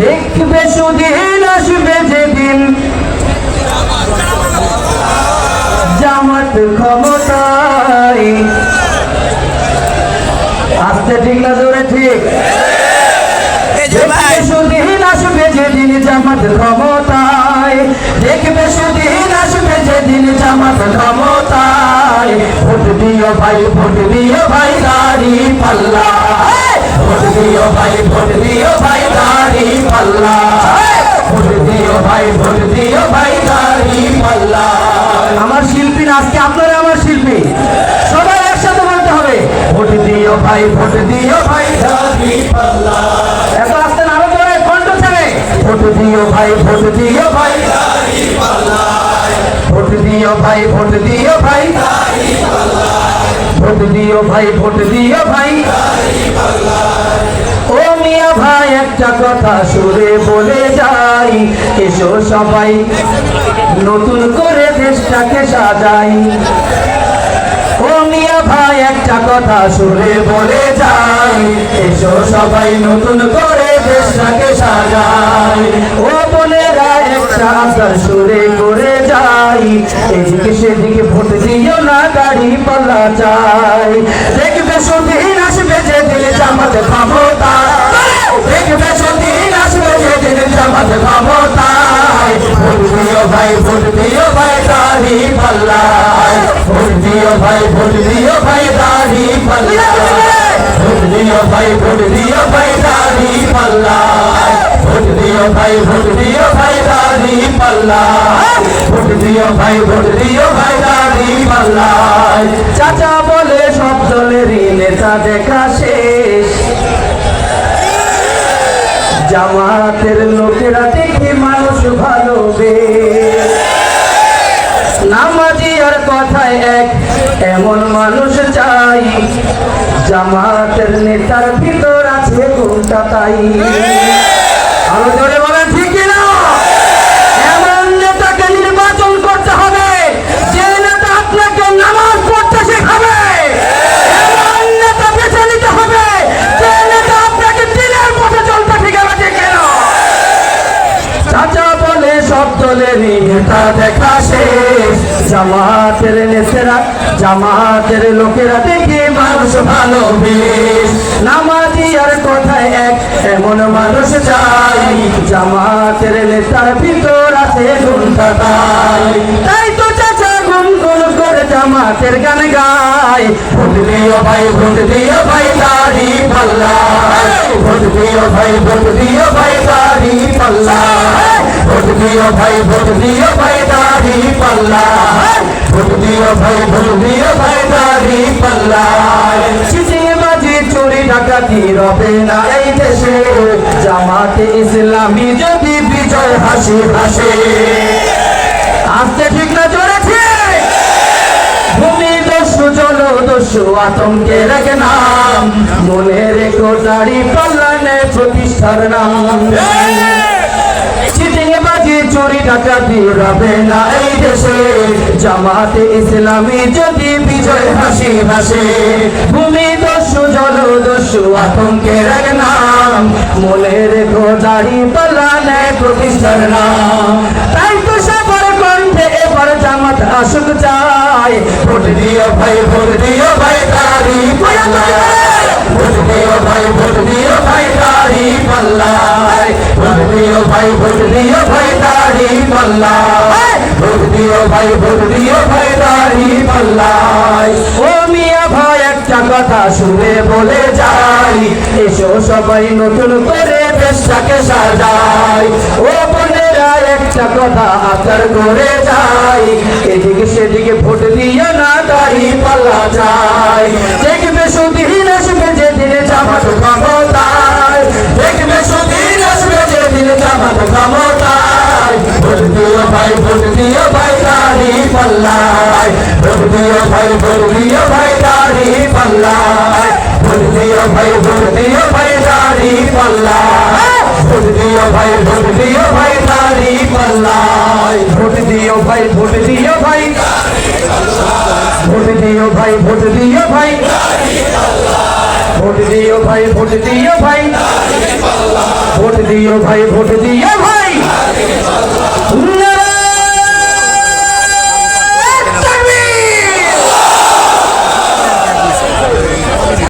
দেখবে সুদিন আসবে যেদিন জামাত ক্ষমতায়। আসতে ঠিক না জোরে ঠিক? দেখবে সুদিন আসবে যেদিন জামাত ক্ষমতায়, দেখবে সুদিন আসবে যেদিন জামাত ক্ষমতায়। ভোট দিও ভাই, ভোট দিও ভাই দাড়ি পাল্লা, ভোট দিও ভাই, ভোট দিও ভাই দাড়ি পাল্লা, ভোট দিও ভাই, ভোট দিও ভাই দাড়ি পাল্লা। আমার শিল্পী না আজকে, আপনারা আমার শিল্পী, সবাই একসাথে বলতে হবে ভোট দিও ভাই, ভোট দিও ভাই দাড়ি পাল্লা। এত আসতে না, আরো জোরে কণ্ঠ ছেড়ে ভোট দিও ভাই, ভোট দিও ভাই দাড়ি পাল্লা, ভোট দিও ভাই, ভোট দিও ভাই দাড়ি পাল্লা, ভোট দিও ভাই, ভোট দিও ভাই দাড়ি পাল্লা। ও মিয়া ভাই একটা কথা সুরে বলে যাই, এসো সবাই নতুন করে দেশটাকে সাজাই। ও মিয়া ভাই একটা কথা সুরে বলে যাই, এসো সবাই নতুন করে দেশটাকে সাজাই। ও বোনেরা একটা আশার সুরে করে যাই, এদিকে সেদিকে ভোট দিও না গাড়ি পাল্লা চাই। দেখবে সুদিন আসবে যেদিন জামাত ক্ষমতায়, দেখবে সুদিন আসবে যেদিন জামাত ক্ষমতায়। ভোট দিও ভাই, ভোট দিও ভাই দাড়ি পাল্লায়, ভোট দিও ভাই, ভোট দিও ভাই দাড়ি পাল্লায়, ভোট দিও ভাই, ভোট দিও ভাই দাড়ি পাল্লায়, ভোট দিও ভাই, ভোট দিও ভাই দাড়ি পাল্লায়, ভোট দিও ভাই, ভোট দিও ভাই দাড়ি পাল্লায়। চাচা বলে সব দলেরই নেতা দেখা শেষ, জামাতের লোকেরা দেখে মানুষ ভালোবেসে। নামাজি আর কথায় এক এমন মানুষ চাই, জামাতের নেতার ভিতর আছে কোনটা তাই। আরো জোরে বলেন ঠিক কিনা? এমন নেতাকে নির্বাচন করতে হবে যে নেতা আপনাকে নামাজ পড়তে শেখাবে, এমন নেতা বেছে নিতে হবে যে নেতা আপনাকে দিনের পথে চলতে শিখাবে। ঠিক কিনা? চাচা বলে সব দলেরই নেতা দেখা শেষ, জামাতের নেতারা জামাতের লোকেরা দেখে মানুষ ভালোবেসে। নামাজি আর কথায় এক এমন মানুষ চাই, জামাতের নেতার ভিতর আছে কোনটা তাই। তাই তো চাচা গুনগুন করে জামাতের গান গায়, ভোট দিও ভাই, ভোট দিও ভাই দাড়ি পাল্লায়, ভোট দিও ভাই, ভোট দিও ভাই দাড়ি পাল্লায়, ভোট দিও ভাই, ভোট দিও ভাই দাড়ি পাল্লায়, ভোট দিও ভাই, ভোট দিও ভাই দাড়ি পাল্লায়। চিটিংবাজি চুরি ডাকাতি রবে না এই দেশে, জামাতে ইসলামী যদি বিজয় হাসি হাসে। আসতে ঠিক না জোরে ঠিক? ভূমি দস্যু জলদস্যু আতঙ্কের এক নাম, মনে রেখো দাড়ি পাল্লা নেয় প্রতিষ্ঠার নাম। চিটিংবাজি চুরি ডাকাতি রবে না এই দেশে, জামাতে ইসলামী যদি বিজয় হাসি হাসে। ভূমি দস্যু জলদস্যু আতঙ্কের এক নাম, মনে রেখো দাড়ি পাল্লা নেয় প্রতিষ্ঠার নাম। তাই তো সবার কণ্ঠে এবার জামাত আসুক চাই, ভোট দিও ভাই, ভোট দিও ভাই দাড়ি পাল্লায়, ভোট দিও ভাই, ভোট দিও ভাই দাড়ি পাল্লায়, ভোট দিও ভাই, ভোট দিও ভাই দাড়ি পাল্লায়, ভোট দিও ভাই, ভোট দিও ভাই দাড়ি পাল্লায়। ও মিয়া ভাই একটা কথা শুনে বলে যাই, এসো সবাই নতুন করে দেশটাকে সাজাই। ও বোনেরা একটা কথা আচার করে যাই, এদিকে সেদিকে ভোট দিও না দাড়ি পাল্লা চাই। দেখবে সুদিন আসবে যেদিন জামাত ক্ষমতায়, দেখবে সুদিন আসবে যেদিন জামাত ক্ষমতায়। ভোট দিও ভাই, ভোট দিও ভাই দাড়ি পাল্লায়, ভোট দিও ভাই, ভোট দিও ভাই দাড়ি পাল্লায়, ভোট দিও ভাই, ভোট দিও ভাই দাড়ি পাল্লায়, ভোট দিও ভাই, ভোট দিও ভাই দাড়ি পাল্লায়, ভোট দিও ভাই, ভোট দিও ভাই, ভোট দিও ভাই, ভোট দিও ভাই, ভোট দিও ভাই, ভোট দিও ভাই। ভোট দিও ভাই ভোট দিও